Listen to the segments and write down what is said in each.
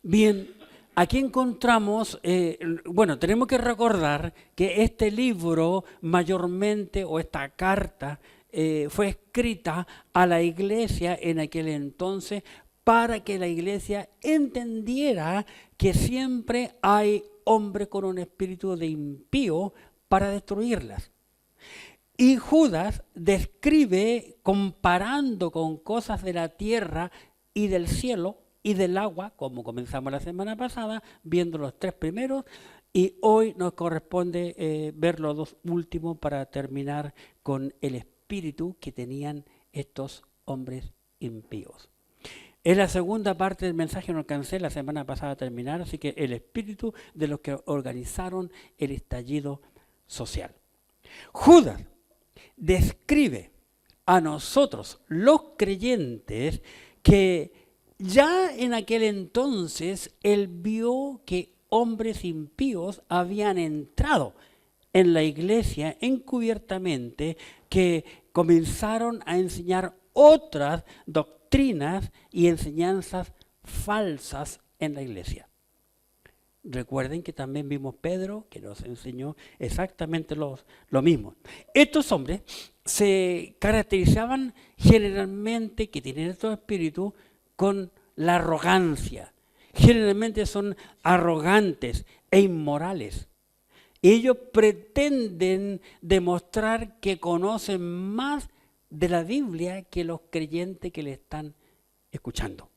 Bien, aquí encontramos, bueno, tenemos que recordar que este libro mayormente, o esta carta, fue escrita a la iglesia en aquel entonces para que la iglesia entendiera que siempre hay hombres con un espíritu de impío para destruirlas. Y Judas describe, comparando con cosas de la tierra y del cielo y del agua, como comenzamos la semana pasada, viendo los tres primeros, y hoy nos corresponde ver los dos últimos para terminar con el espíritu que tenían estos hombres impíos. Es la segunda parte del mensaje, no alcancé la semana pasada a terminar, así que el espíritu de los que organizaron el estallido social. Judas describe a nosotros, los creyentes, que ya en aquel entonces él vio que hombres impíos habían entrado en la iglesia encubiertamente, que comenzaron a enseñar otras doctrinas y enseñanzas falsas en la iglesia. Recuerden que también vimos Pedro, que nos enseñó exactamente lo mismo. Estos hombres se caracterizaban generalmente, que tienen estos espíritus, con la arrogancia. Generalmente son arrogantes e inmorales. Ellos pretenden demostrar que conocen más de la Biblia que los creyentes que le están escuchando.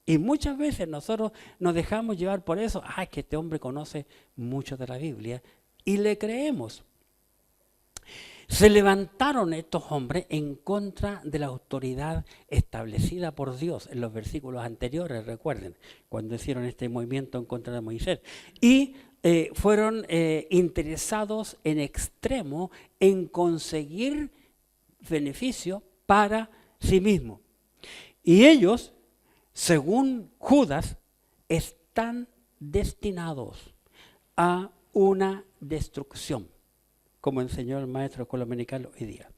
Y muchas veces nosotros nos dejamos llevar por eso. Es que este hombre conoce mucho de la Biblia, y le creemos. Se levantaron estos hombres en contra de la autoridad establecida por Dios en los versículos anteriores, recuerden, cuando hicieron este movimiento en contra de Moisés. Y fueron interesados en extremo en conseguir beneficio para sí mismos. Y ellos, según Judas, están destinados a una destrucción, como enseñó el maestro dominical hoy día.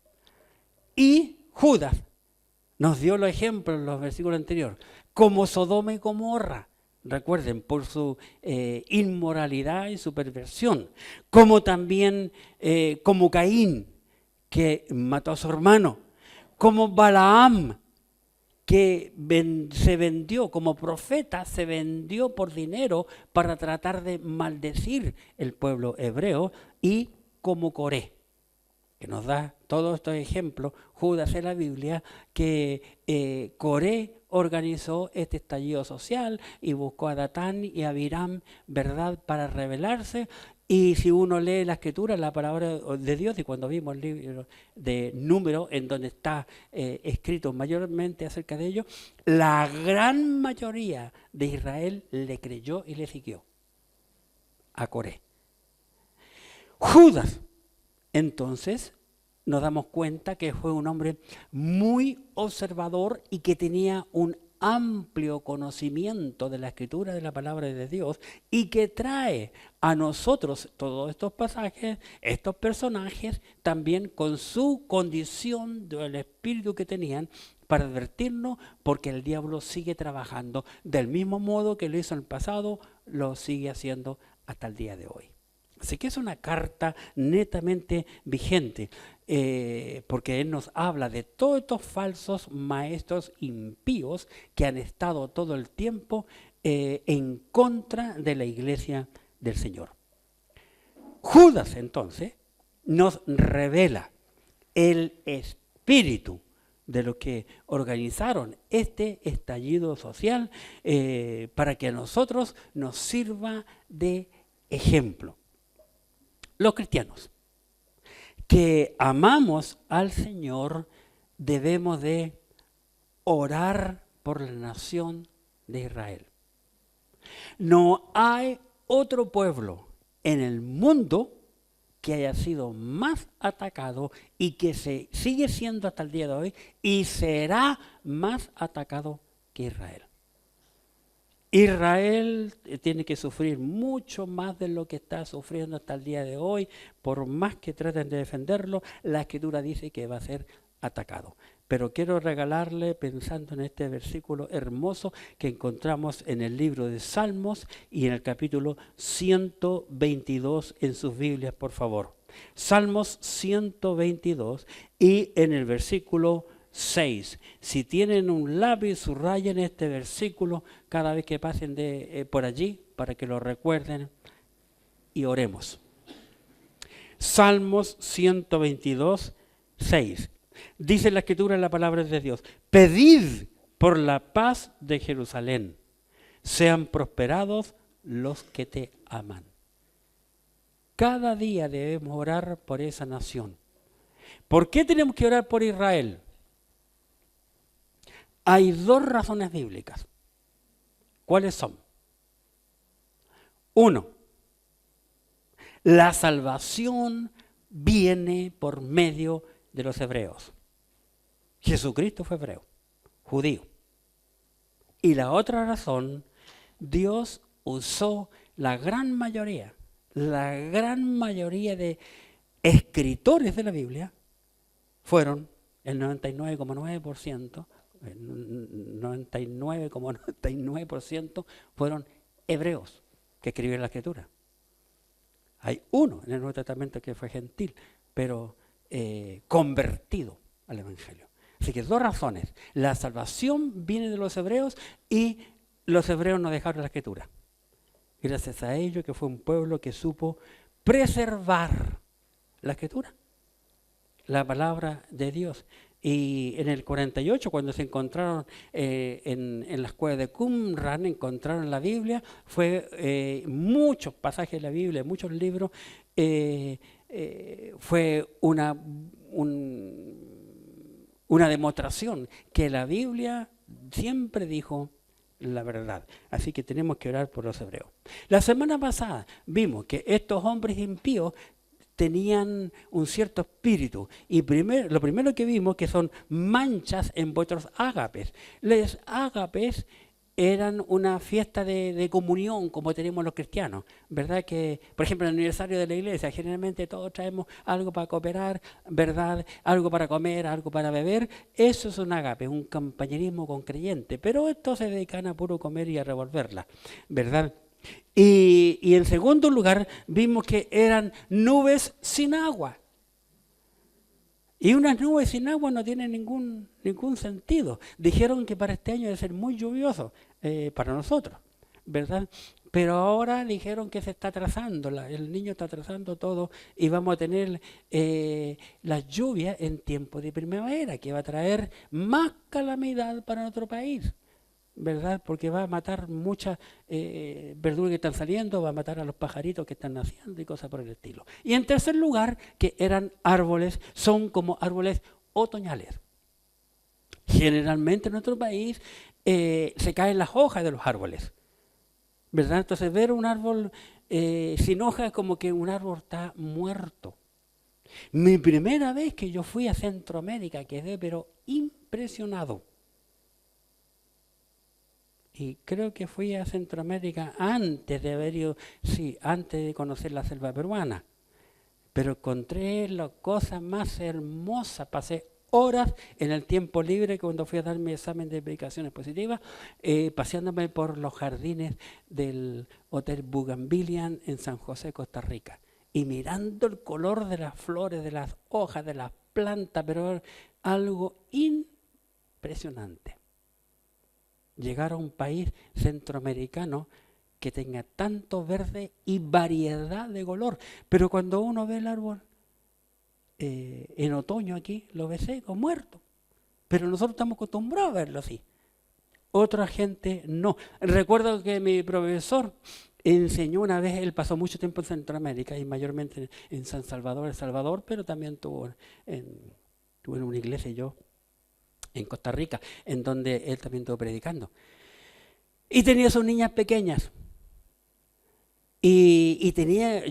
Y Judas nos dio los ejemplos en los versículos anteriores, como Sodoma y Gomorra, recuerden, por su inmoralidad y su perversión, como también como Caín, que mató a su hermano, como Balaam, que se vendió como profeta, se vendió por dinero para tratar de maldecir el pueblo hebreo, y como Coré, que nos da todos estos ejemplos, Judas en la Biblia, que Coré organizó este estallido social y buscó a Datán y a Abiram, ¿verdad?, para rebelarse. Y si uno lee la escritura, la palabra de Dios, y cuando vimos el libro de Números, en donde está escrito mayormente acerca de ello, la gran mayoría de Israel le creyó y le siguió a Coré. Judas, entonces, nos damos cuenta que fue un hombre muy observador y que tenía un amplio conocimiento de la escritura, de la palabra de Dios, y que trae a nosotros todos estos pasajes, estos personajes, también con su condición del espíritu que tenían, para advertirnos, porque el diablo sigue trabajando del mismo modo que lo hizo en el pasado, lo sigue haciendo hasta el día de hoy. Así que es una carta netamente vigente, porque él nos habla de todos estos falsos maestros impíos que han estado todo el tiempo en contra de la iglesia del Señor. Judas, entonces, nos revela el espíritu de los que organizaron este estallido social, para que a nosotros nos sirva de ejemplo. Los cristianos que amamos al Señor debemos de orar por la nación de Israel. No hay otro pueblo en el mundo que haya sido más atacado y que se sigue siendo hasta el día de hoy y será más atacado que Israel. Israel tiene que sufrir mucho más de lo que está sufriendo hasta el día de hoy. Por más que traten de defenderlo, la Escritura dice que va a ser atacado. pero quiero regalarle pensando en este versículo hermoso que encontramos en el libro de Salmos y en el capítulo 122 en sus Biblias, por favor. Salmos 122 y en el versículo 6. Si tienen un lápiz, subrayen este versículo cada vez que pasen por allí para que lo recuerden y oremos. Salmos 122, 6. Dice la Escritura en la palabra de Dios: pedid por la paz de Jerusalén, sean prosperados los que te aman. Cada día debemos orar por esa nación. ¿Por qué tenemos que orar por Israel? Hay dos razones bíblicas. ¿Cuáles son? Uno, la salvación viene por medio de los hebreos. Jesucristo fue hebreo, judío. Y la otra razón, Dios usó la gran mayoría de escritores de la Biblia fueron el 99,9%, 99,99% fueron hebreos que escribieron la Escritura. Hay uno en el Nuevo Testamento que fue gentil, pero convertido al Evangelio. Así que dos razones. La salvación viene de los hebreos y los hebreos no dejaron la Escritura. Gracias a ello que fue un pueblo que supo preservar la Escritura, la palabra de Dios. Y en el 48, cuando se encontraron en las cuevas de Qumran, encontraron la Biblia, fue muchos pasajes de la Biblia, muchos libros, fue una demostración que la Biblia siempre dijo la verdad. Así que tenemos que orar por los hebreos. La semana pasada vimos que estos hombres impíos tenían un cierto espíritu y lo primero que vimos que son manchas en vuestros ágapes. Los ágapes eran una fiesta de comunión como tenemos los cristianos, ¿verdad? Que, por ejemplo, en el aniversario de la iglesia, generalmente todos traemos algo para cooperar, ¿verdad? Algo para comer, algo para beber. Eso es un ágape, un compañerismo con creyente, pero estos se dedican a puro comer y a revolverla, ¿verdad? Y en segundo lugar, vimos que eran nubes sin agua. Y unas nubes sin agua no tienen ningún sentido. Dijeron que para este año debe ser muy lluvioso para nosotros, ¿verdad? Pero ahora dijeron que se está atrasando, el niño está atrasando todo y vamos a tener las lluvias en tiempo de primavera, que va a traer más calamidad para nuestro país, ¿verdad? Porque va a matar muchas verduras que están saliendo, va a matar a los pajaritos que están naciendo y cosas por el estilo. Y en tercer lugar, que eran árboles, son como árboles otoñales. Generalmente en nuestro país se caen las hojas de los árboles, ¿verdad? Entonces ver un árbol sin hojas es como que un árbol está muerto. Mi primera vez que yo fui a Centroamérica quedé pero impresionado. Y creo que fui a Centroamérica antes de conocer la selva peruana. Pero encontré la cosa más hermosa. Pasé horas en el tiempo libre cuando fui a dar mi examen de predicaciones positivas, paseándome por los jardines del Hotel Bougainvillea en San José, Costa Rica. Y mirando el color de las flores, de las hojas, de las plantas, pero algo impresionante. Llegar a un país centroamericano que tenga tanto verde y variedad de color. Pero cuando uno ve el árbol en otoño aquí, lo ve seco, muerto. Pero nosotros estamos acostumbrados a verlo así. Otra gente no. Recuerdo que mi profesor enseñó una vez, él pasó mucho tiempo en Centroamérica y mayormente en San Salvador, El Salvador, pero también tuve en una iglesia yo en Costa Rica, en donde él también estuvo predicando. Y tenía sus niñas pequeñas. Y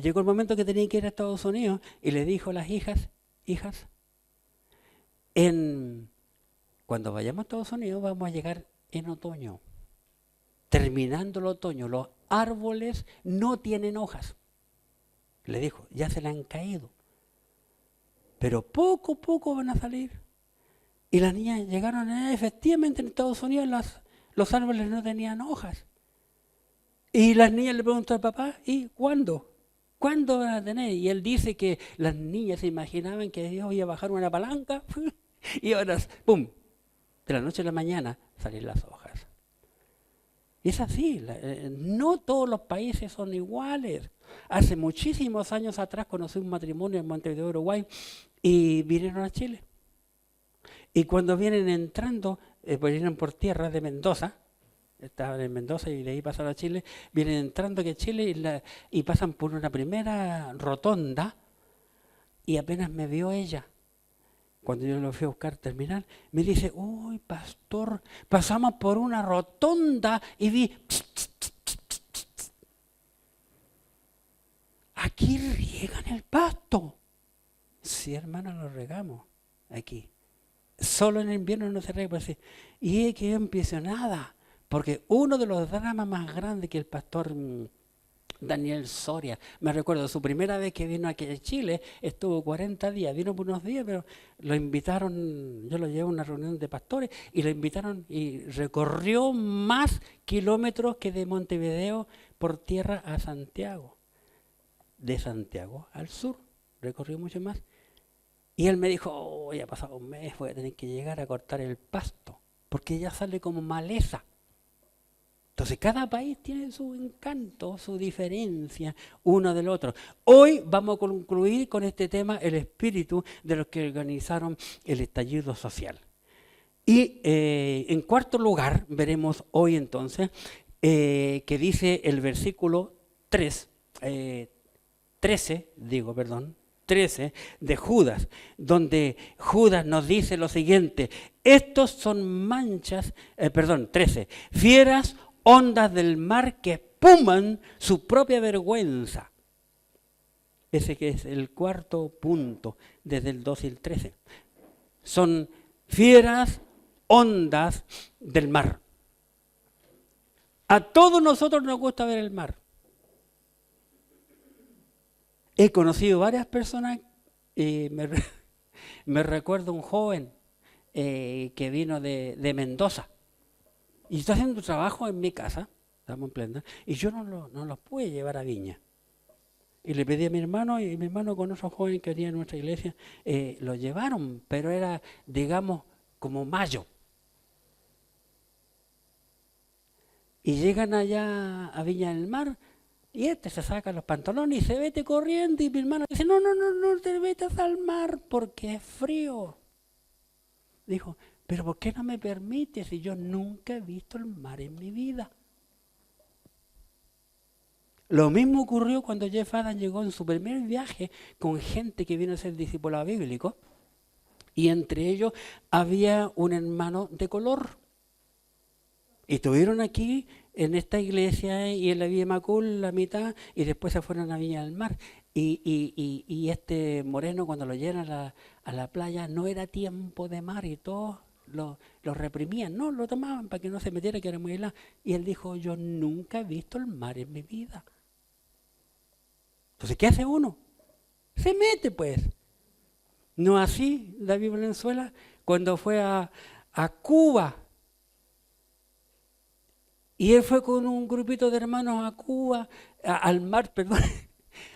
llegó el momento que tenía que ir a Estados Unidos y le dijo a las hijas, cuando vayamos a Estados Unidos vamos a llegar en otoño. Terminando el otoño, los árboles no tienen hojas. Le dijo, ya se le han caído. Pero poco a poco van a salir. Y las niñas llegaron, efectivamente en Estados Unidos los árboles no tenían hojas. Y las niñas le preguntan al papá, ¿y cuándo? ¿Cuándo van a tener? Y él dice que las niñas se imaginaban que Dios iba a bajar una palanca y ahora, ¡pum!, de la noche a la mañana salen las hojas. Y es así, no todos los países son iguales. Hace muchísimos años atrás conocí un matrimonio en Montevideo, Uruguay, y vinieron a Chile. Y cuando vienen entrando, pues vienen por tierra de Mendoza, estaban en Mendoza y de ahí pasan a Chile, vienen entrando aquí a Chile y pasan por una primera rotonda y apenas me vio ella. Cuando yo lo fui a buscar terminar, me dice, uy, pastor, pasamos por una rotonda y vi, aquí riegan el pasto. Sí, hermano, lo regamos aquí. Solo en el invierno no se riega, pues sí. Y quedé impresionada, porque uno de los dramas más grandes que el pastor Daniel Soria, me recuerdo, su primera vez que vino aquí a Chile, estuvo 40 días, vino por unos días, pero lo invitaron, yo lo llevo a una reunión de pastores, y lo invitaron y recorrió más kilómetros que de Montevideo por tierra a Santiago. De Santiago al sur, recorrió mucho más. Y él me dijo, oh, ya ha pasado un mes, voy a tener que llegar a cortar el pasto, porque ya sale como maleza. Entonces cada país tiene su encanto, su diferencia uno del otro. Hoy vamos a concluir con este tema, el espíritu de los que organizaron el estallido social. Y en cuarto lugar veremos hoy entonces que dice el versículo 13 de Judas, donde Judas nos dice lo siguiente: estos son manchas, 13, fieras ondas del mar que espuman su propia vergüenza. Ese que es el cuarto punto, desde el 12 y el 13. Son fieras ondas del mar. A todos nosotros nos gusta ver el mar. He conocido varias personas, me recuerdo un joven que vino de Mendoza y está haciendo trabajo en mi casa, estamos en plena, y yo no los pude llevar a Viña. Y le pedí a mi hermano, y mi hermano con otros jóvenes que tenía en nuestra iglesia, lo llevaron, pero era, digamos, como mayo. Y llegan allá a Viña del Mar, y se saca los pantalones y se vete corriendo, y mi hermano dice, no te metas al mar porque es frío. Dijo, pero ¿por qué no me permites si yo nunca he visto el mar en mi vida? Lo mismo ocurrió cuando Jeff Adams llegó en su primer viaje con gente que vino a ser discípulado bíblico, y entre ellos había un hermano de color. Y estuvieron aquí en esta iglesia y en la Villa Macul la mitad, y después se fueron a Viña del Mar. Y este moreno, cuando lo llevan a la playa, no era tiempo de mar y todos lo reprimían, no, lo tomaban para que no se metiera, que era muy helado. Y él dijo, yo nunca he visto el mar en mi vida. Entonces, ¿qué hace uno? Se mete, pues. No así David Valenzuela cuando fue a Cuba. Y él fue con un grupito de hermanos a Cuba, al mar, perdón,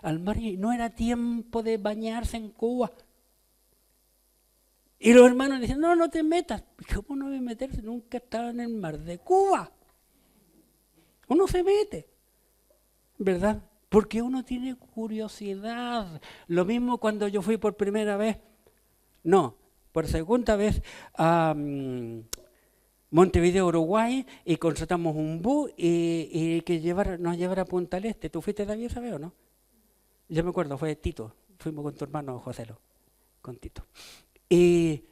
al mar, y no era tiempo de bañarse en Cuba. Y los hermanos decían, no te metas. ¿Cómo no voy a meterse? Nunca estaba en el mar de Cuba. Uno se mete, ¿verdad? Porque uno tiene curiosidad. Lo mismo cuando yo fui por primera vez, por segunda vez a Montevideo, Uruguay, y contratamos un bus y que nos llevara a Punta del Este. ¿Tú fuiste también, sabes o no? Yo me acuerdo, fue Tito. Fuimos con tu hermano Joselo, con Tito. Y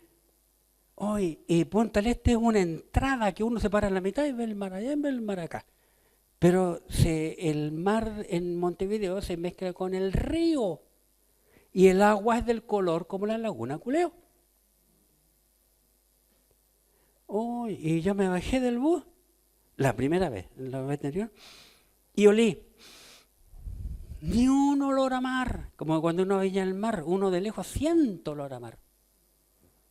Punta del Este es una entrada que uno se para en la mitad y ve el mar allá y ve el mar acá. Pero el mar en Montevideo se mezcla con el río y el agua es del color como la laguna Culeo. Y yo me bajé del bus, la primera vez, la vez anterior, y olí. Ni un olor a mar, como cuando uno veía el mar, uno de lejos siente olor a mar.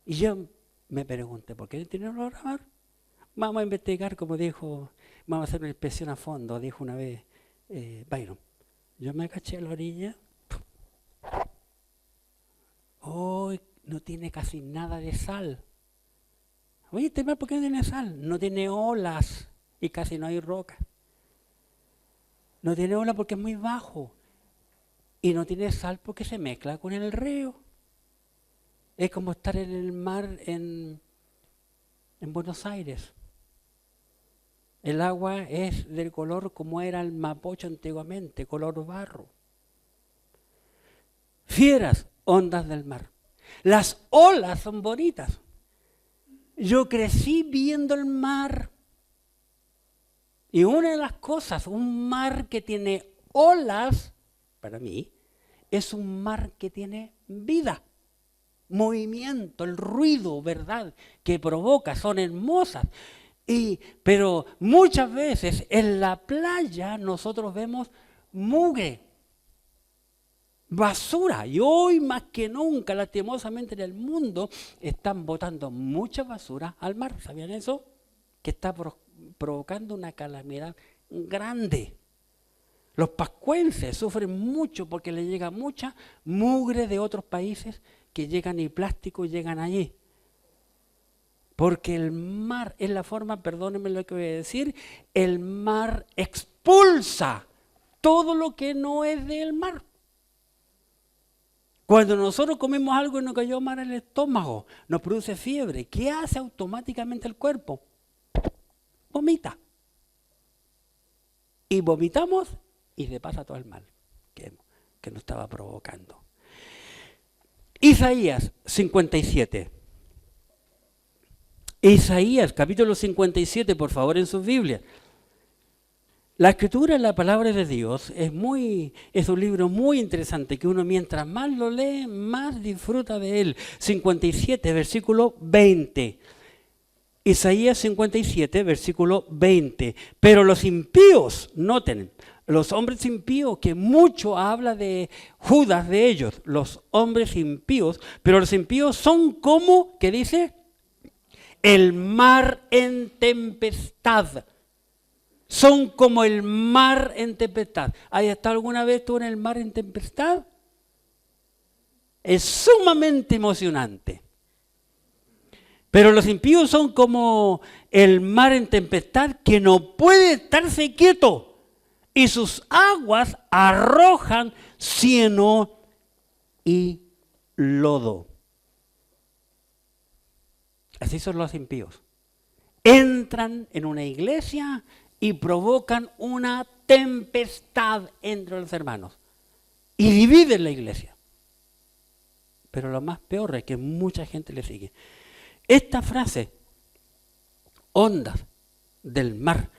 Y yo Me pregunté, ¿por qué no tiene olor a mar? Vamos a investigar, como dijo, vamos a hacer una inspección a fondo, dijo una vez Byron. Yo me caché a la orilla. Hoy no tiene casi nada de sal. Oye, este mar, ¿por qué no tiene sal? No tiene olas y casi no hay rocas. No tiene olas porque es muy bajo. Y no tiene sal porque se mezcla con el río. Es como estar en el mar en Buenos Aires. El agua es del color como era el Mapocho antiguamente, color barro. Fieras ondas del mar. Las olas son bonitas. Yo crecí viendo el mar. Y una de las cosas, un mar que tiene olas, para mí, es un mar que tiene vida, movimiento, el ruido, ¿verdad?, que provoca, son hermosas. Pero muchas veces en la playa nosotros vemos mugre, basura. Y hoy más que nunca, lastimosamente en el mundo, están botando mucha basura al mar. ¿Sabían eso? Que está provocando una calamidad grande. Los pascuenses sufren mucho porque les llega mucha mugre de otros países que llegan y plástico llegan allí. Porque el mar es la forma, perdónenme lo que voy a decir, el mar expulsa todo lo que no es del mar. Cuando nosotros comemos algo y nos cayó mal en el estómago, nos produce fiebre, ¿qué hace automáticamente el cuerpo? Vomita. Y vomitamos y se pasa todo el mal que nos estaba provocando. Isaías 57. Isaías, capítulo 57, por favor, en sus Biblias. La escritura, la palabra de Dios, es un libro muy interesante que uno mientras más lo lee, más disfruta de él. 57, versículo 20. Isaías 57, versículo 20. Pero los impíos, noten, los hombres impíos, que mucho habla de Judas de ellos, los hombres impíos, pero los impíos son como, ¿qué dice? El mar en tempestad. Son como el mar en tempestad. ¿Has estado alguna vez tú en el mar en tempestad? Es sumamente emocionante. Pero los impíos son como el mar en tempestad que no puede estarse quieto. Y sus aguas arrojan cieno y lodo. Así son los impíos. Entran en una iglesia y provocan una tempestad entre los hermanos. Y dividen la iglesia. Pero lo más peor es que mucha gente le sigue. Esta frase, ondas del mar,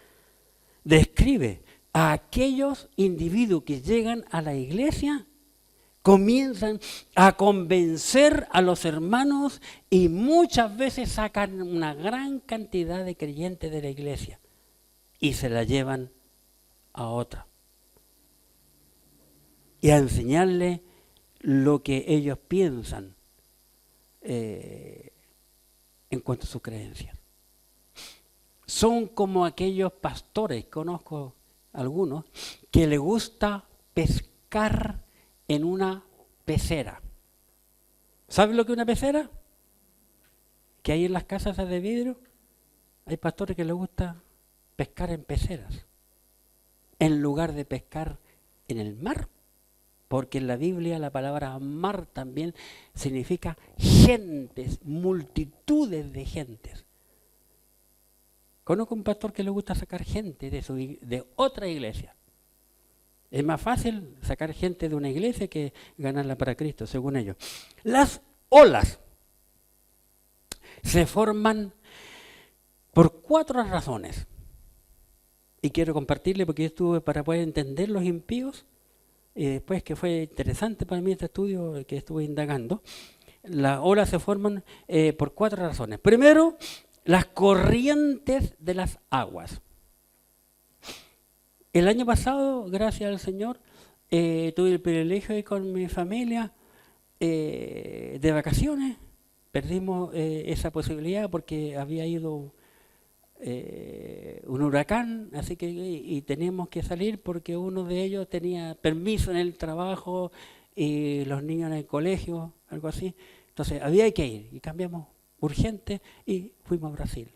describe a aquellos individuos que llegan a la iglesia, comienzan a convencer a los hermanos y muchas veces sacan una gran cantidad de creyentes de la iglesia y se la llevan a otra. Y a enseñarle lo que ellos piensan en cuanto a sus creencias. Son como aquellos pastores, conozco algunos, que les gusta pescar en una pecera. ¿Sabes lo que es una pecera? Que hay en las casas de vidrio. Hay pastores que les gusta pescar en peceras, en lugar de pescar en el mar. Porque en la Biblia la palabra mar también significa gentes, multitudes de gentes. Conozco un pastor que le gusta sacar gente de otra iglesia. Es más fácil sacar gente de una iglesia que ganarla para Cristo, según ellos. Las olas se forman por 4 razones. Y quiero compartirle porque yo estuve para poder entender los impíos. Y después que fue interesante para mí este estudio que estuve indagando. Las olas se forman por 4 razones. Primero, las corrientes de las aguas. El año pasado, gracias al Señor, tuve el privilegio de ir con mi familia de vacaciones, perdimos esa posibilidad porque había ido un huracán, así que y teníamos que salir porque uno de ellos tenía permiso en el trabajo y los niños en el colegio, algo así. Entonces había que ir y cambiamos urgente y fuimos a Brasil.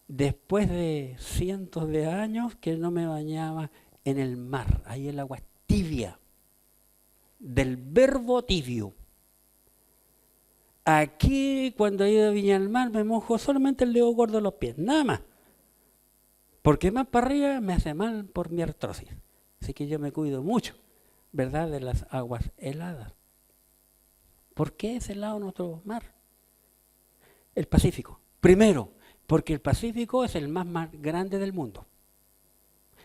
Después de cientos de años que no me bañaba en el mar, ahí el agua es tibia, del verbo tibio. Aquí, cuando he ido a Viña del Mar, me mojo solamente el dedo gordo de los pies, nada más. Porque más para arriba me hace mal por mi artrosis. Así que yo me cuido mucho, ¿verdad?, de las aguas heladas. ¿Por qué es helado nuestro mar? El Pacífico. Primero, porque el Pacífico es el más grande del mundo.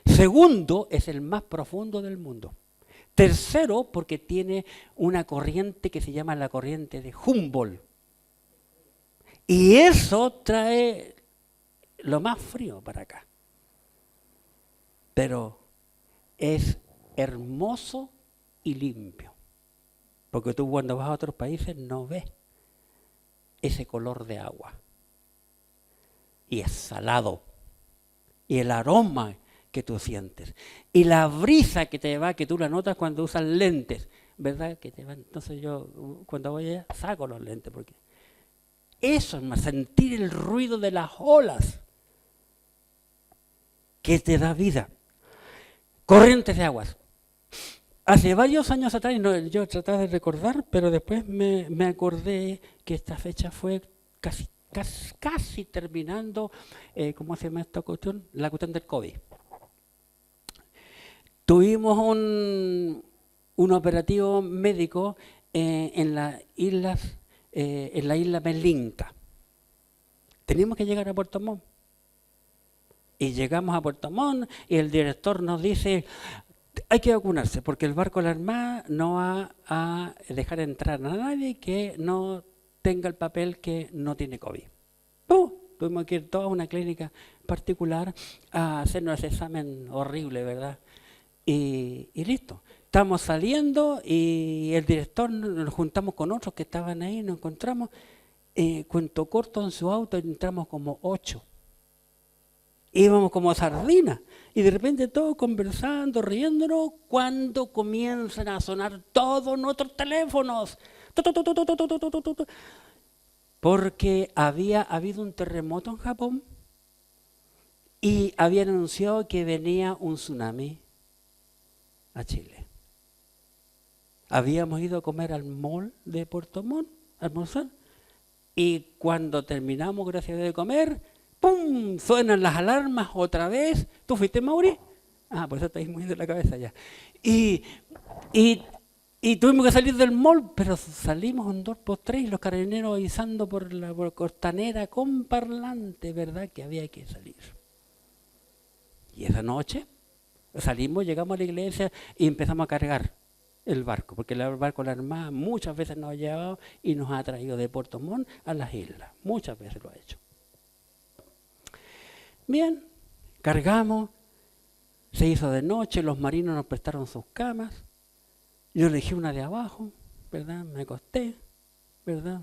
Segundo, es el más profundo del mundo. Tercero, porque tiene una corriente que se llama la corriente de Humboldt. Y eso trae lo más frío para acá. Pero es hermoso y limpio. Porque tú cuando vas a otros países no ves ese color de agua. Y es salado. Y el aroma que tú sientes. Y la brisa que te va, que tú la notas cuando usas lentes, ¿verdad? Que te va. Entonces yo cuando voy allá saco los lentes porque eso es más, sentir el ruido de las olas que te da vida. Corrientes de aguas. Hace varios años atrás, yo trataba de recordar, pero después me acordé que esta fecha fue casi terminando, ¿cómo se llama esta cuestión? La cuestión del COVID. Tuvimos un operativo médico en la isla Melinka. Teníamos que llegar a Puerto Montt. Y llegamos a Puerto Montt y el director nos dice, hay que vacunarse porque el barco de la Armada no va a dejar entrar a nadie que no tenga el papel que no tiene COVID. Tuvimos que ir toda una clínica particular a hacernos ese examen horrible, ¿verdad? Y listo. Estamos saliendo y el director, nos juntamos con otros que estaban ahí, nos encontramos, cuento corto, en su auto entramos como 8. Íbamos como sardinas y de repente todos conversando, riéndonos, cuando comienzan a sonar todos nuestros teléfonos. Porque había habido un terremoto en Japón y habían anunciado que venía un tsunami a Chile. Habíamos ido a comer al mall de Puerto Montt, a almorzar, y cuando terminamos, gracias a Dios, de comer, ¡pum!, suenan las alarmas otra vez. ¿Tú fuiste, Mauri? Por eso estáis moviendo la cabeza ya. Y tuvimos que salir del mall, pero salimos en 2x3 y los carabineros avisando por la costanera con parlante, ¿verdad?, que había que salir. Y esa noche salimos, llegamos a la iglesia y empezamos a cargar el barco, porque el barco de la Armada muchas veces nos ha llevado y nos ha traído de Puerto Montt a las islas. Muchas veces lo ha hecho. Bien, cargamos, se hizo de noche, los marinos nos prestaron sus camas, yo elegí una de abajo, ¿verdad? Me acosté, ¿verdad?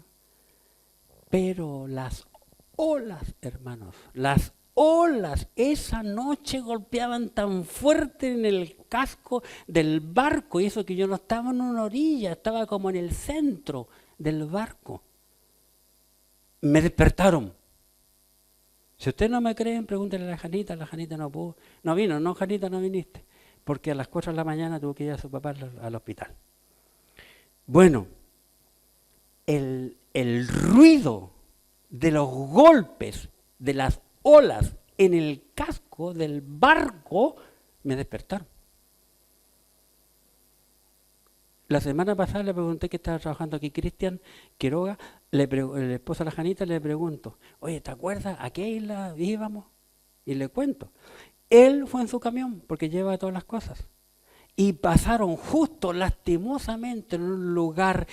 Pero las olas, hermanos, las olas esa noche golpeaban tan fuerte en el casco del barco, y eso que yo no estaba en una orilla, estaba como en el centro del barco. Me despertaron. Si ustedes no me creen, pregúntenle a la Janita no pudo, no vino, no, Janita, no viniste, porque a las 4 de la mañana tuvo que ir a su papá al hospital. Bueno, el ruido de los golpes de las olas en el casco del barco me despertaron. La semana pasada le pregunté que estaba trabajando aquí Cristian Quiroga, el esposo de la Janita, le pregunto, oye, ¿te acuerdas a qué isla íbamos? Y le cuento. Él fue en su camión porque lleva todas las cosas. Y pasaron justo lastimosamente en un lugar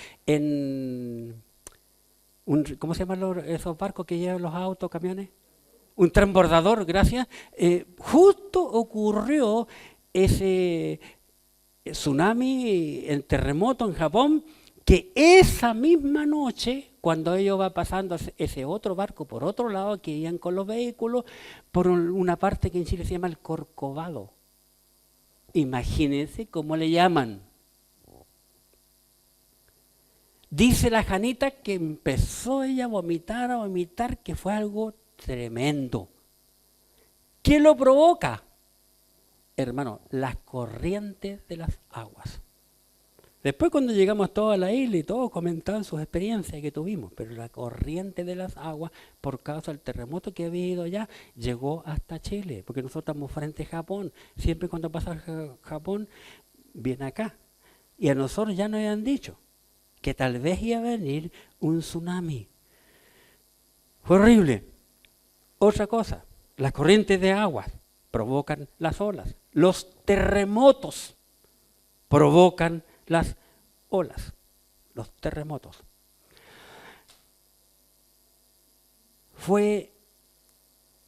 ¿cómo se llaman esos barcos que llevan los autos, camiones? Un transbordador, gracias. Justo ocurrió ese tsunami, el terremoto en Japón, que esa misma noche, cuando ellos va pasando ese otro barco por otro lado, que iban con los vehículos, por una parte que en Chile se llama el Corcovado. Imagínense cómo le llaman. Dice la Janita que empezó ella a vomitar, que fue algo tremendo. ¿Qué lo provoca? Hermano, las corrientes de las aguas. Después cuando llegamos todos a la isla y todos comentaban sus experiencias que tuvimos, pero la corriente de las aguas, por causa del terremoto que había ido allá, llegó hasta Chile, porque nosotros estamos frente a Japón. Siempre cuando pasa Japón, viene acá. Y a nosotros ya nos habían dicho que tal vez iba a venir un tsunami. Fue horrible. Otra cosa, las corrientes de aguas provocan las olas. Los terremotos provocan las olas, los terremotos. Fue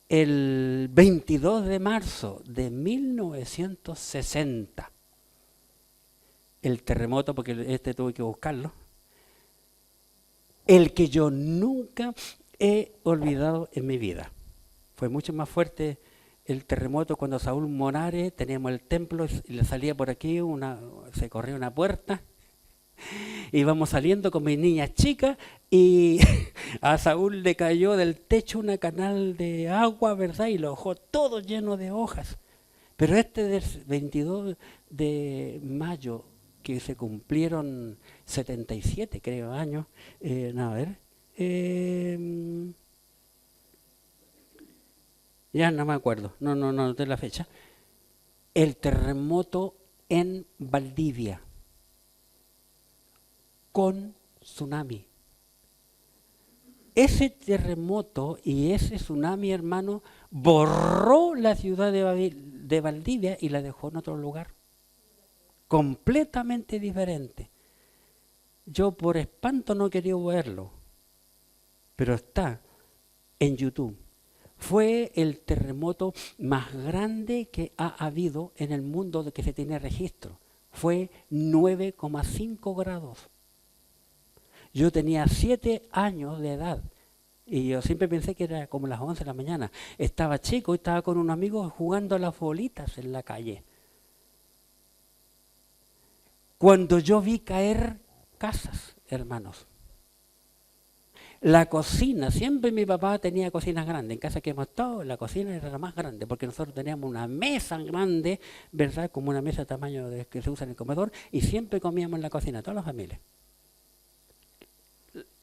el 22 de marzo de 1960 el terremoto, porque tuve que buscarlo, el que yo nunca he olvidado en mi vida. Fue mucho más fuerte el terremoto cuando Saúl Monares, teníamos el templo y le salía por aquí, se corría una puerta, íbamos saliendo con mis niñas chicas y a Saúl le cayó del techo una canal de agua, ¿verdad? Y lo dejó todo lleno de hojas. Pero del 22 de mayo, que se cumplieron 77, creo, años, ya no me acuerdo, no de la fecha, el terremoto en Valdivia, con tsunami. Ese terremoto y ese tsunami, hermano, borró la ciudad de Valdivia y la dejó en otro lugar, completamente diferente. Yo por espanto no quería verlo, pero está en YouTube. Fue el terremoto más grande que ha habido en el mundo de que se tiene registro. Fue 9,5 grados. Yo tenía 7 años de edad y yo siempre pensé que era como las 11 de la mañana. Estaba chico y estaba con un amigo jugando a las bolitas en la calle. Cuando yo vi caer casas, hermanos. La cocina, siempre mi papá tenía cocinas grandes. En casa que hemos estado, la cocina era la más grande, porque nosotros teníamos una mesa grande, ¿verdad? Como una mesa de tamaño que se usa en el comedor, y siempre comíamos en la cocina, toda la familia.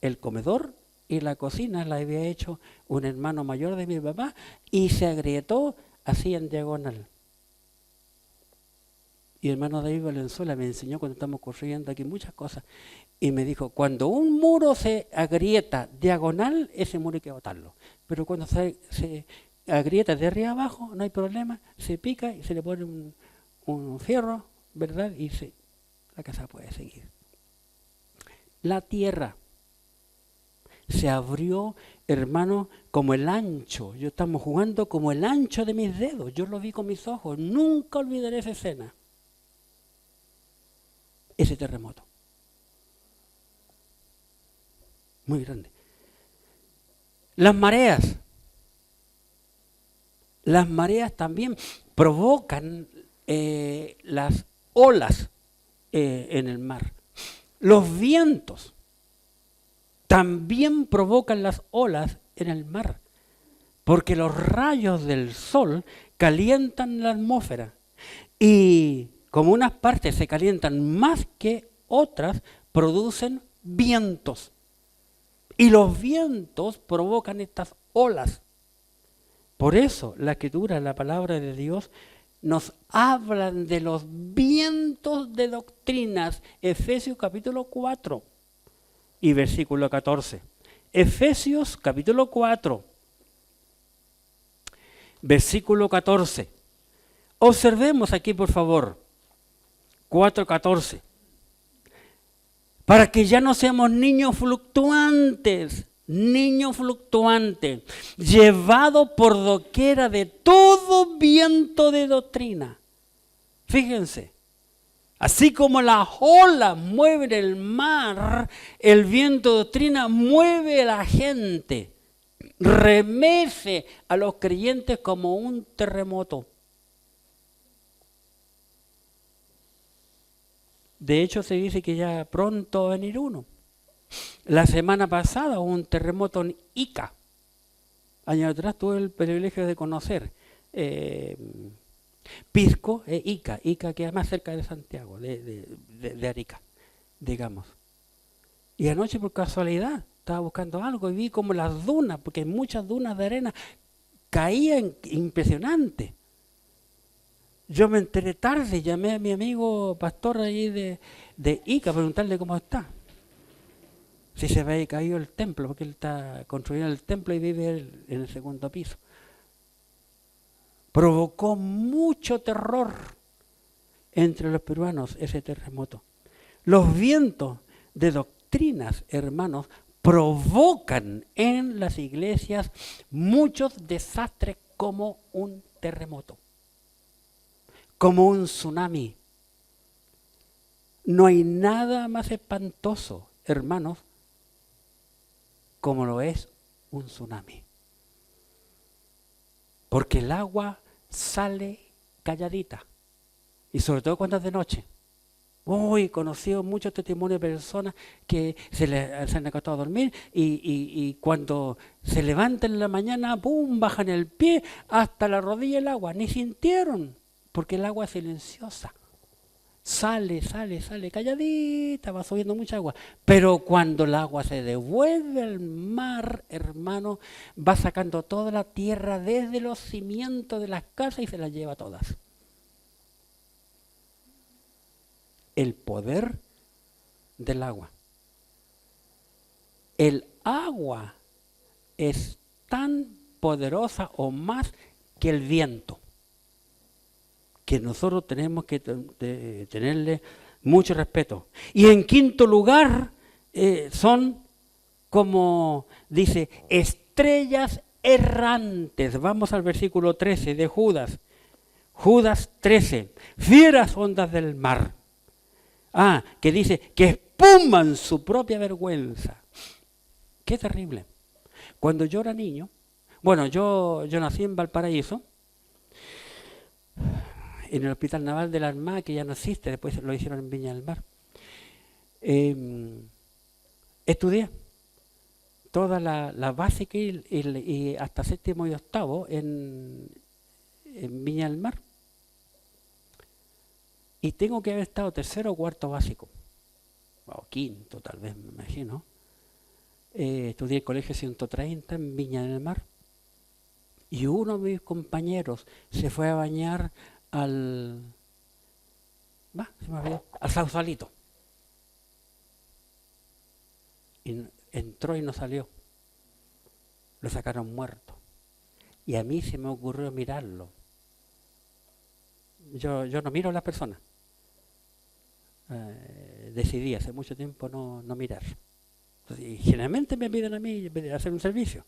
El comedor y la cocina la había hecho un hermano mayor de mi papá y se agrietó así en diagonal. Y el hermano David Valenzuela me enseñó cuando estamos construyendo aquí muchas cosas y me dijo, cuando un muro se agrieta diagonal, ese muro hay que botarlo. Pero cuando se agrieta de arriba abajo, no hay problema, se pica y se le pone un fierro, ¿verdad? Y la casa puede seguir. La tierra se abrió, hermano, como el ancho. Yo estamos jugando como el ancho de mis dedos. Yo lo vi con mis ojos. Nunca olvidaré esa escena. Ese terremoto. Muy grande. Las mareas. Las mareas también provocan las olas en el mar. Los vientos también provocan las olas en el mar, porque los rayos del sol calientan la atmósfera y como unas partes se calientan más que otras, producen vientos. Y los vientos provocan estas olas. Por eso la Escritura, la palabra de Dios, nos hablan de los vientos de doctrinas. Efesios capítulo 4 y versículo 14. Efesios capítulo 4, versículo 14. Observemos aquí, por favor. 4:14. Para que ya no seamos niños fluctuantes, llevados por doquiera de todo viento de doctrina. Fíjense, Así como las olas mueven el mar, el viento de doctrina mueve a la gente, remece a los creyentes como un terremoto. De hecho, se dice que ya pronto va a venir uno. La semana pasada hubo un terremoto en Ica. Años atrás tuve el privilegio de conocer Pisco e Ica. Ica queda más cerca de Santiago, de Arica, digamos. Y anoche por casualidad estaba buscando algo y vi como las dunas, porque hay muchas dunas de arena, caían impresionante. Yo me enteré tarde, llamé a mi amigo pastor ahí de Ica a preguntarle cómo está. Si se había caído el templo, porque él está construyendo el templo y vive en el segundo piso. Provocó mucho terror entre los peruanos ese terremoto. Los vientos de doctrinas, hermanos, provocan en las iglesias muchos desastres como un terremoto, como un tsunami. No hay nada más espantoso, hermanos, como lo es un tsunami. Porque el agua sale calladita, y sobre todo cuando es de noche. He conocido muchos testimonios de personas que se han acostado a dormir y cuando se levantan en la mañana, ¡pum!, bajan el pie hasta la rodilla el agua. Ni sintieron, porque el agua es silenciosa. Sale calladita, va subiendo mucha agua. Pero cuando el agua se devuelve al mar, hermano, va sacando toda la tierra desde los cimientos de las casas y se las lleva todas. El poder del agua. El agua es tan poderosa o más que el viento, que nosotros tenemos que tenerle mucho respeto. Y en quinto lugar, son como dice, estrellas errantes. Vamos al versículo 13 de Judas. Judas 13, fieras ondas del mar. Que dice que espuman su propia vergüenza. Qué terrible. Cuando yo era niño, yo nací en Valparaíso, en el Hospital Naval de la Armada, que ya no existe, después lo hicieron en Viña del Mar. Estudié toda la básica y hasta séptimo y octavo en Viña del Mar. Y tengo que haber estado tercero o cuarto básico, o quinto tal vez, me imagino. Estudié el colegio 130 en Viña del Mar. Y uno de mis compañeros se fue a bañar al Sausalito. Y entró y no salió. Lo sacaron muerto. Y a mí se me ocurrió mirarlo. Yo no miro a las personas. Decidí hace mucho tiempo no mirar. Y generalmente me piden a mí hacer un servicio.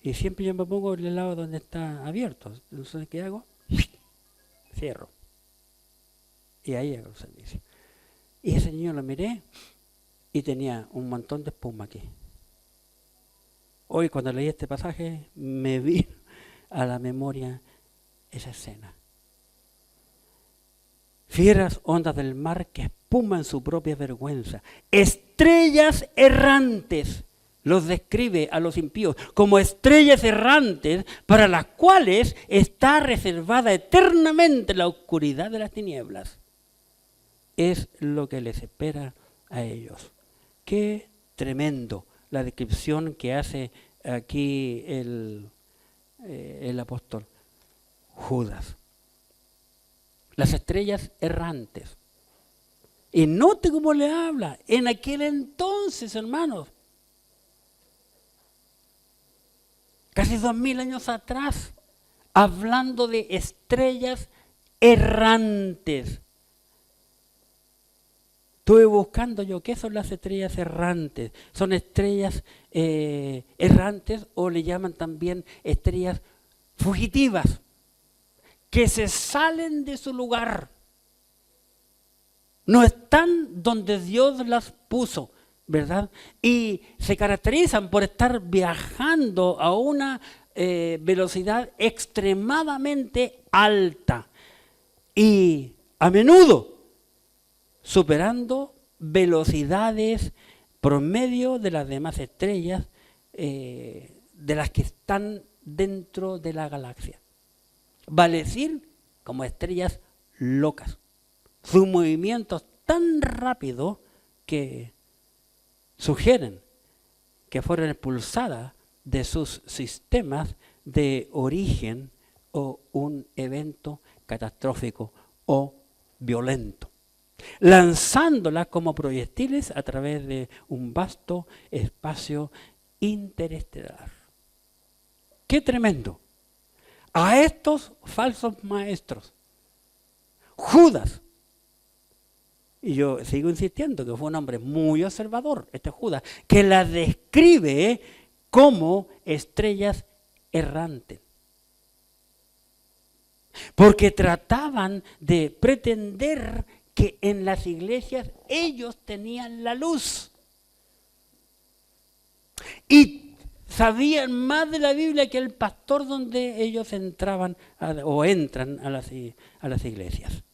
Y siempre yo me pongo en el lado donde está abierto. Entonces, ¿qué hago? Cierro. Y ahí hago el servicio. Y ese niño lo miré y tenía un montón de espuma aquí. Hoy cuando leí este pasaje me vino a la memoria esa escena. Fieras ondas del mar que espuman su propia vergüenza. Estrellas errantes. Los describe a los impíos como estrellas errantes para las cuales está reservada eternamente la oscuridad de las tinieblas. Es lo que les espera a ellos. Qué tremendo la descripción que hace aquí el apóstol Judas. Las estrellas errantes. Y note cómo le habla. En aquel entonces, hermanos, casi 2000 años atrás, hablando de estrellas errantes. Estuve buscando yo, ¿qué son las estrellas errantes? Son estrellas errantes, o le llaman también estrellas fugitivas, que se salen de su lugar. No están donde Dios las puso, ¿verdad? Y se caracterizan por estar viajando a una velocidad extremadamente alta y a menudo superando velocidades promedio de las demás estrellas de las que están dentro de la galaxia. Vale decir, como estrellas locas. Sus movimientos tan rápidos que sugieren que fueron expulsadas de sus sistemas de origen o un evento catastrófico o violento, lanzándolas como proyectiles a través de un vasto espacio interestelar. ¡Qué tremendo! A estos falsos maestros, Judas, y yo sigo insistiendo que fue un hombre muy observador, este Judas, que las describe como estrellas errantes. Porque trataban de pretender que en las iglesias ellos tenían la luz. Y sabían más de la Biblia que el pastor donde ellos entraban o entran a las iglesias.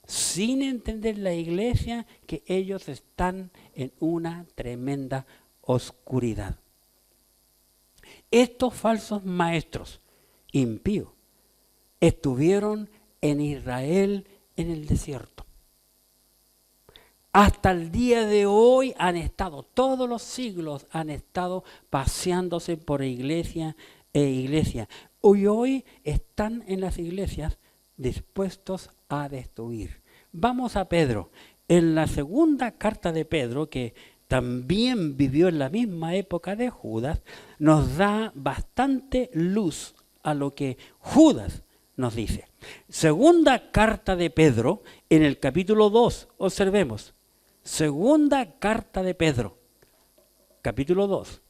Sin entender la iglesia que ellos están en una tremenda oscuridad. Estos falsos maestros impíos estuvieron en Israel en el desierto. Hasta el día de hoy han estado, todos los siglos han estado paseándose por iglesia e iglesia. Hoy están en las iglesias dispuestos a destruir. Vamos a Pedro. En la segunda carta de Pedro, que también vivió en la misma época de Judas, nos da bastante luz a lo que Judas nos dice. Segunda carta de Pedro, en el capítulo 2, observemos. Segunda carta de Pedro, capítulo 2.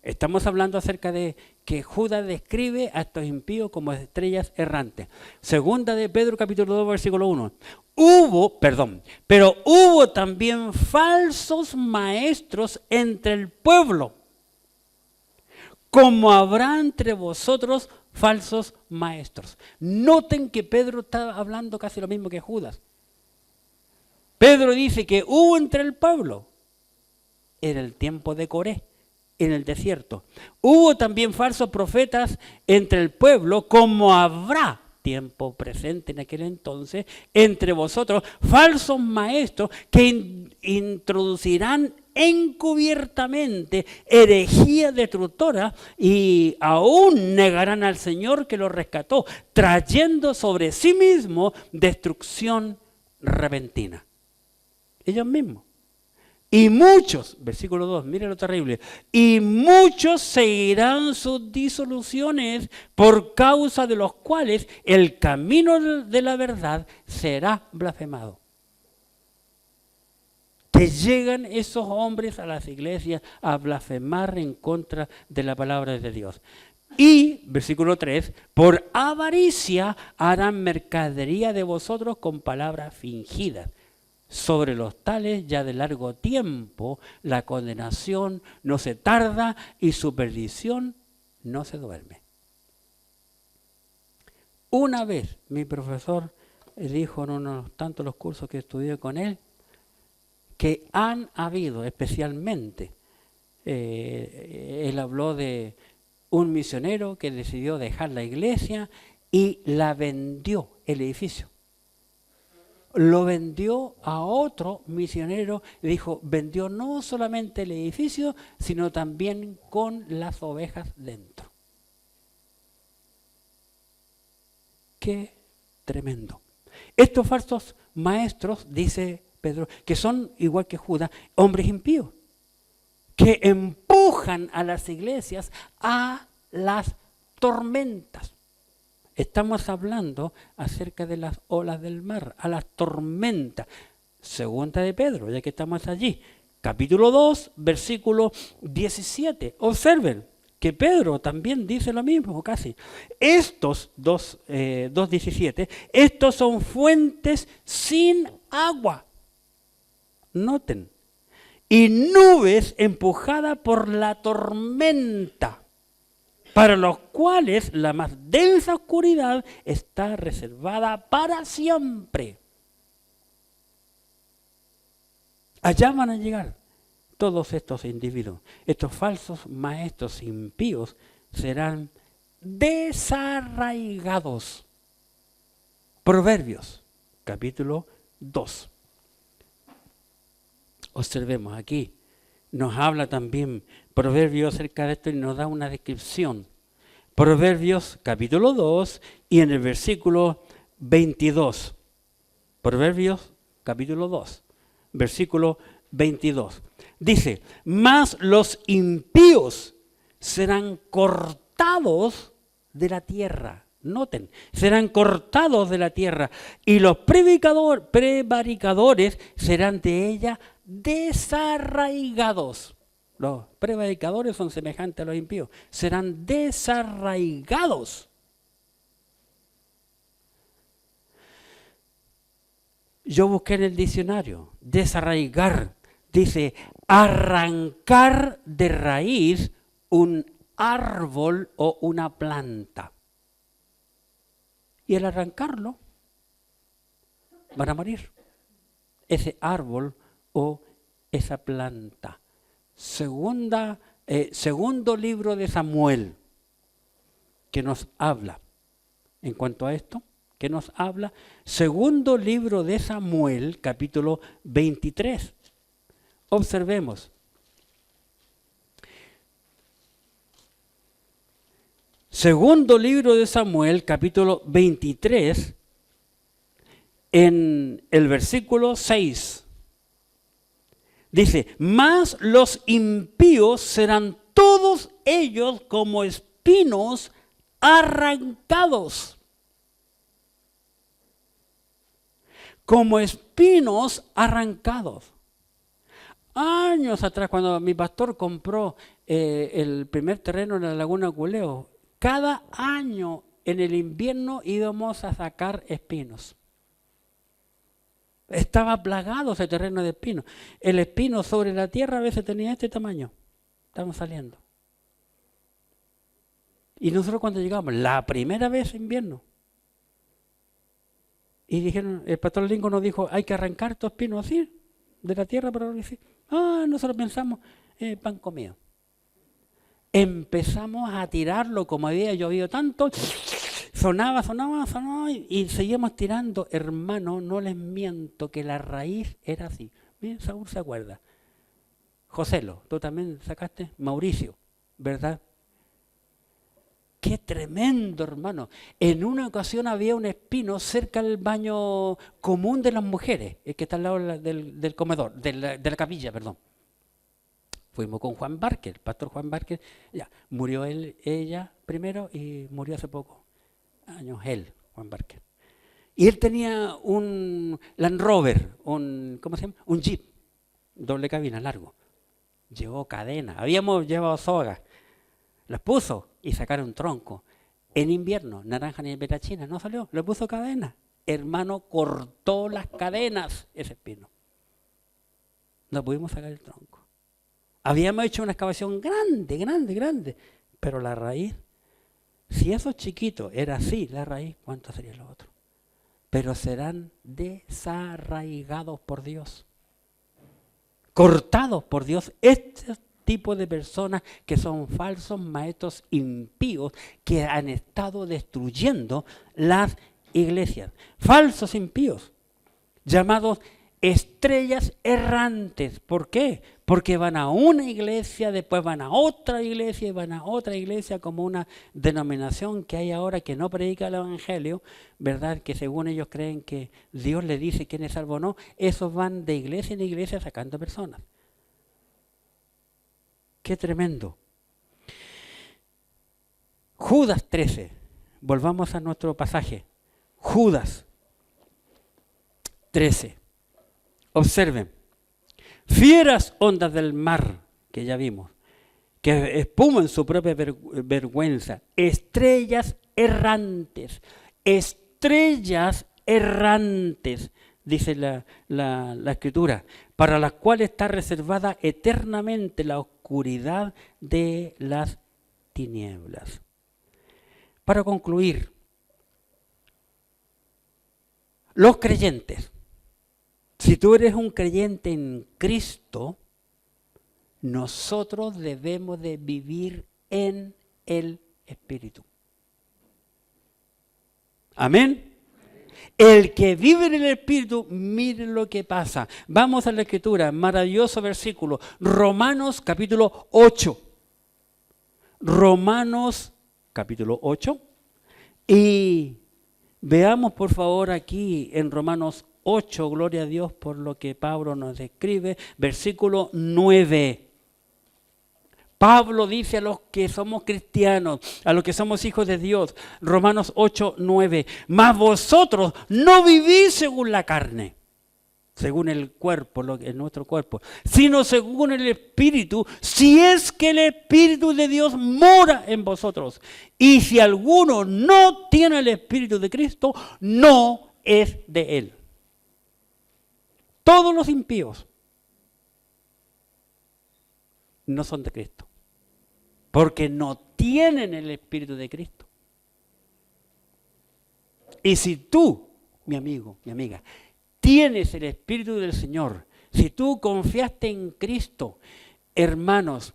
Estamos hablando acerca de que Judas describe a estos impíos como estrellas errantes. Segunda de Pedro, capítulo 2, versículo 1. Pero hubo también falsos maestros entre el pueblo, como habrá entre vosotros falsos maestros. Noten que Pedro está hablando casi lo mismo que Judas. Pedro dice que hubo entre el pueblo en el tiempo de Coré, en el desierto. Hubo también falsos profetas entre el pueblo, como habrá tiempo presente en aquel entonces entre vosotros falsos maestros que introducirán encubiertamente herejía destructora y aún negarán al Señor que los rescató, trayendo sobre sí mismo destrucción repentina. Ellos mismos. Y muchos, versículo 2, mire lo terrible, y muchos seguirán sus disoluciones por causa de los cuales el camino de la verdad será blasfemado. Que llegan esos hombres a las iglesias a blasfemar en contra de la palabra de Dios. Y, versículo 3, por avaricia harán mercadería de vosotros con palabras fingidas. Sobre los tales ya de largo tiempo la condenación no se tarda y su perdición no se duerme. Una vez mi profesor dijo en unos tantos los cursos que estudié con él que han habido especialmente, él habló de un misionero que decidió dejar la iglesia y la vendió, el edificio. Lo vendió a otro misionero, dijo, vendió no solamente el edificio, sino también con las ovejas dentro. ¡Qué tremendo! Estos falsos maestros, dice Pedro, que son, igual que Judas, hombres impíos, que empujan a las iglesias a las tormentas. Estamos hablando acerca de las olas del mar, a las tormentas. Segunda de Pedro, ya que estamos allí. Capítulo 2, versículo 17. Observen, que Pedro también dice lo mismo, casi. Estos 2:17, estos son fuentes sin agua. Noten. Y nubes empujadas por la tormenta, para los cuales la más densa oscuridad está reservada para siempre. Allá van a llegar todos estos individuos. Estos falsos maestros impíos serán desarraigados. Proverbios, capítulo 2. Observemos aquí. Nos habla también Proverbios acerca de esto y nos da una descripción. Proverbios, capítulo 2, y en el versículo 22. Proverbios, capítulo 2, versículo 22. Dice, mas los impíos serán cortados de la tierra. Noten, serán cortados de la tierra y los prevaricadores serán de ella desarraigados. Los prevaricadores son semejantes a los impíos. Serán desarraigados. Yo busqué en el diccionario, desarraigar. Dice, arrancar de raíz un árbol o una planta. Y al arrancarlo, van a morir. Ese árbol o esa planta. Segundo libro de Samuel, que nos habla en cuanto a esto, que nos habla. Segundo libro de Samuel, capítulo 23. Observemos. Segundo libro de Samuel, capítulo 23, en el versículo 6. Dice, mas los impíos serán todos ellos como espinos arrancados. Como espinos arrancados. Años atrás, cuando mi pastor compró el primer terreno en la Laguna Culeo, cada año en el invierno íbamos a sacar espinos. Estaba plagado ese terreno de espinos. El espino sobre la tierra a veces tenía este tamaño. Estaban saliendo. Y nosotros cuando llegamos, la primera vez en invierno, y dijeron, el pastor Lincoln nos dijo, hay que arrancar estos espinos así, de la tierra para decir, nosotros pensamos, pan comido. Empezamos a tirarlo como había llovido tanto, sonaba y seguíamos tirando. Hermano, no les miento que la raíz era así. Miren, Saúl se acuerda. Joselo, tú también sacaste, Mauricio, ¿verdad? Qué tremendo, hermano. En una ocasión había un espino cerca del baño común de las mujeres, el que está al lado del comedor, de la capilla, perdón. Fuimos con Juan Barker, el pastor Juan Barker. Ya, murió ella primero y murió hace pocos años Juan Barker. Y él tenía un Land Rover, ¿cómo se llama? Un Jeep, doble cabina, largo. Llevó cadena, habíamos llevado sogas. Las puso y sacaron tronco. En invierno, naranja ni petachina, no salió, le puso cadena. Hermano, cortó las cadenas ese espino. No pudimos sacar el tronco. Habíamos hecho una excavación grande, pero la raíz, si eso chiquito era así, la raíz, ¿cuánto sería lo otro? Pero serán desarraigados por Dios, cortados por Dios. Este tipo de personas que son falsos maestros impíos que han estado destruyendo las iglesias. Falsos impíos, llamados estrellas errantes. ¿Por qué? Porque van a una iglesia, después van a otra iglesia y van a otra iglesia, como una denominación que hay ahora que no predica el evangelio, ¿verdad? Que según ellos creen que Dios les dice quién es salvo o no. Esos van de iglesia en iglesia sacando personas. ¡Qué tremendo! Judas 13. Volvamos a nuestro pasaje. Judas 13. Observen. Fieras ondas del mar, que ya vimos, que espuman su propia vergüenza. Estrellas errantes, dice la Escritura, para las cuales está reservada eternamente la oscuridad de las tinieblas. Para concluir, los creyentes, si tú eres un creyente en Cristo, nosotros debemos de vivir en el Espíritu. Amén. El que vive en el Espíritu, miren lo que pasa. Vamos a la Escritura, maravilloso versículo. Romanos capítulo 8. Romanos capítulo 8. Y veamos por favor aquí en Romanos 8, gloria a Dios por lo que Pablo nos describe, versículo 9. Pablo dice a los que somos cristianos, a los que somos hijos de Dios, Romanos 8, 9, mas vosotros no vivís según la carne, según el cuerpo, nuestro cuerpo, sino según el Espíritu, si es que el Espíritu de Dios mora en vosotros. Y si alguno no tiene el Espíritu de Cristo, no es de él. Todos los impíos no son de Cristo, porque no tienen el Espíritu de Cristo. Y si tú, mi amigo, mi amiga, tienes el Espíritu del Señor, si tú confiaste en Cristo, hermanos,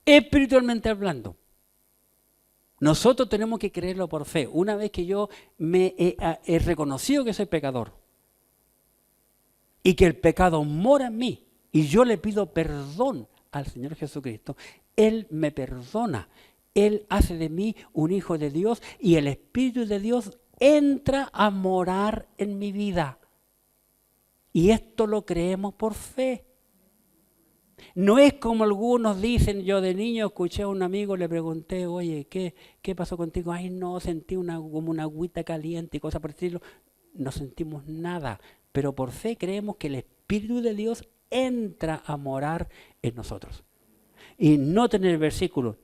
espiritualmente hablando, nosotros tenemos que creerlo por fe. Una vez que yo me he reconocido que soy pecador y que el pecado mora en mí y yo le pido perdón al Señor Jesucristo, Él me perdona, Él hace de mí un hijo de Dios y el Espíritu de Dios entra a morar en mi vida. Y esto lo creemos por fe. No es como algunos dicen. Yo de niño escuché a un amigo, le pregunté, oye, ¿qué pasó contigo? Ay, no, sentí como una agüita caliente y cosas por el estilo. No sentimos nada, pero por fe creemos que el Espíritu de Dios entra a morar en nosotros. Y no tener el versículo,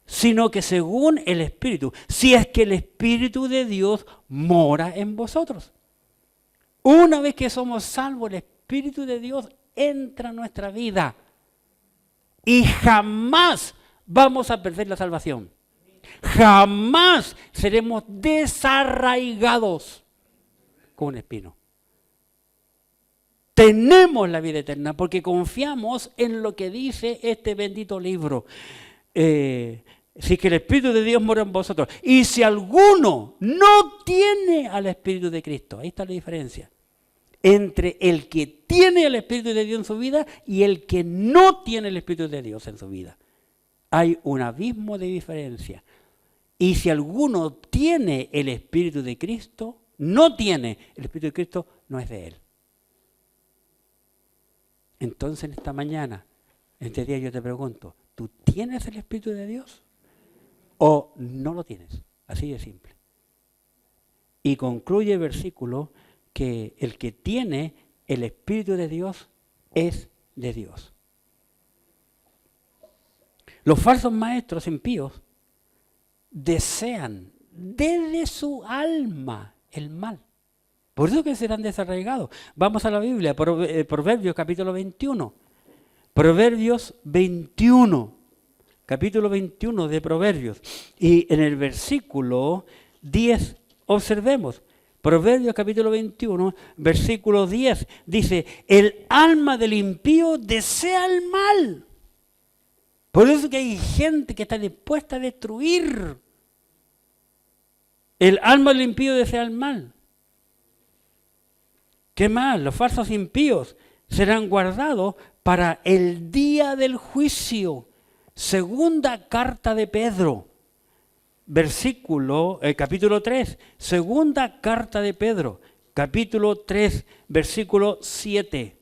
sino que según el Espíritu, si es que el Espíritu de Dios mora en vosotros. Una vez que somos salvos, el Espíritu de Dios entra a nuestra vida y jamás vamos a perder la salvación. Jamás seremos desarraigados como un espino. Tenemos la vida eterna porque confiamos en lo que dice este bendito libro. Si que el Espíritu de Dios mora en vosotros. Y si alguno no tiene al Espíritu de Cristo, ahí está la diferencia entre el que tiene el Espíritu de Dios en su vida y el que no tiene el Espíritu de Dios en su vida. Hay un abismo de diferencia. Y si alguno tiene el Espíritu de Cristo, no tiene el Espíritu de Cristo, no es de él. Entonces en esta mañana, en este día yo te pregunto, ¿tú tienes el Espíritu de Dios o no lo tienes? Así de simple. Y concluye el versículo que el que tiene el Espíritu de Dios es de Dios. Los falsos maestros impíos desean desde su alma el mal. Por eso que serán desarraigados. Vamos a la Biblia, Proverbios capítulo 21. Proverbios 21, capítulo 21 de Proverbios. Y en el versículo 10, observemos. Proverbios capítulo 21, versículo 10, dice, el alma del impío desea el mal. Por eso que hay gente que está dispuesta a destruir. El alma del impío desea el mal. ¿Qué más? Los falsos impíos serán guardados para el día del juicio. Segunda carta de Pedro, capítulo 3. Segunda carta de Pedro, capítulo 3, versículo 7.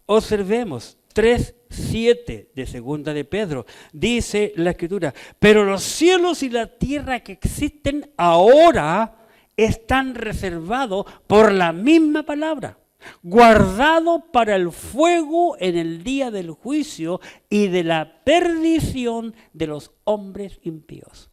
Observemos, 3:7 de segunda de Pedro. Dice la Escritura, pero los cielos y la tierra que existen ahora están reservados por la misma palabra, guardado para el fuego en el día del juicio y de la perdición de los hombres impíos.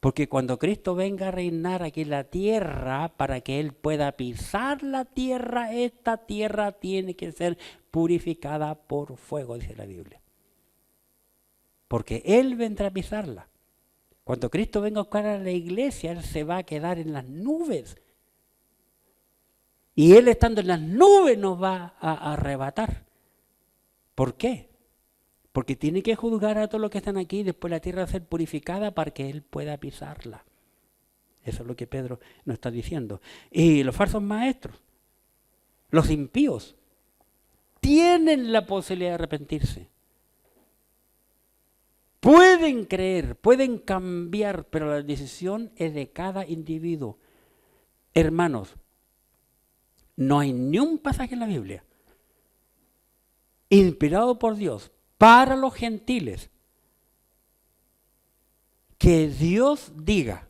Porque cuando Cristo venga a reinar aquí en la tierra, para que Él pueda pisar la tierra, esta tierra tiene que ser purificada por fuego, dice la Biblia. Porque Él vendrá a pisarla. Cuando Cristo venga a buscar a la iglesia, Él se va a quedar en las nubes. Y Él estando en las nubes nos va a arrebatar. ¿Por qué? Porque tiene que juzgar a todos los que están aquí y después la tierra va a ser purificada para que Él pueda pisarla. Eso es lo que Pedro nos está diciendo. Y los falsos maestros, los impíos, tienen la posibilidad de arrepentirse. Pueden creer, pueden cambiar, pero la decisión es de cada individuo. Hermanos, no hay ni un pasaje en la Biblia inspirado por Dios para los gentiles que Dios diga,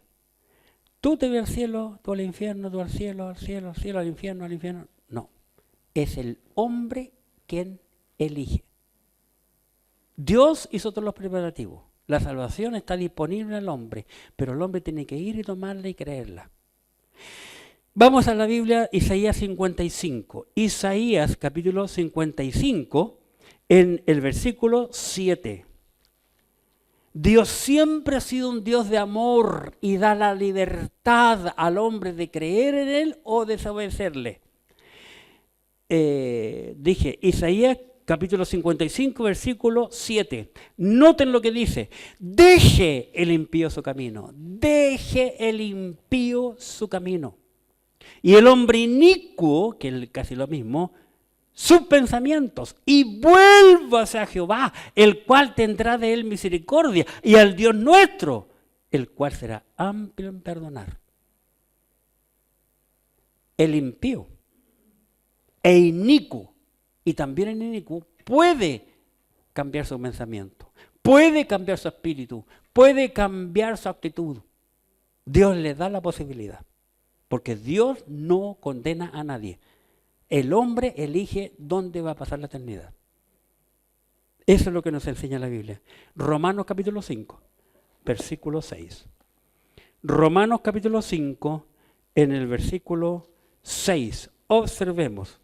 tú te vas al cielo, tú al infierno, tú al cielo, al cielo, al cielo, al infierno, al infierno. No, es el hombre quien elige. Dios hizo todos los preparativos. La salvación está disponible al hombre, pero el hombre tiene que ir y tomarla y creerla. Vamos a la Biblia, Isaías 55. Isaías capítulo 55, en el versículo 7. Dios siempre ha sido un Dios de amor y da la libertad al hombre de creer en Él o desobedecerle. Dije, Isaías capítulo 55, versículo 7. Noten lo que dice. Deje el impío su camino. Deje el impío su camino. Y el hombre inicuo, que es casi lo mismo, sus pensamientos, y vuélvase a Jehová, el cual tendrá de él misericordia, y al Dios nuestro, el cual será amplio en perdonar. El impío e inicuo, y también el inicuo, puede cambiar su pensamiento, puede cambiar su espíritu, puede cambiar su actitud. Dios le da la posibilidad. Porque Dios no condena a nadie. El hombre elige dónde va a pasar la eternidad. Eso es lo que nos enseña la Biblia. Romanos capítulo 5, versículo 6. Romanos capítulo 5, en el versículo 6. Observemos,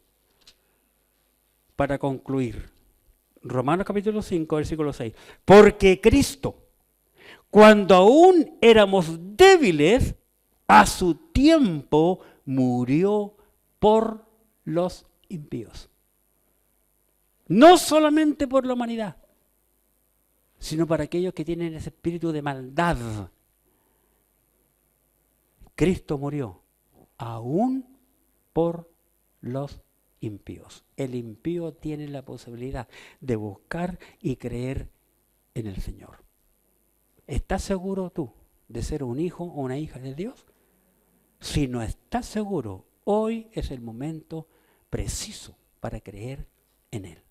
para concluir. Romanos capítulo 5, versículo 6. Porque Cristo, cuando aún éramos débiles, a su tiempo murió por los impíos. No solamente por la humanidad, sino para aquellos que tienen ese espíritu de maldad. Cristo murió aún por los impíos. El impío tiene la posibilidad de buscar y creer en el Señor. ¿Estás seguro tú de ser un hijo o una hija de Dios? Si no estás seguro, hoy es el momento preciso para creer en Él.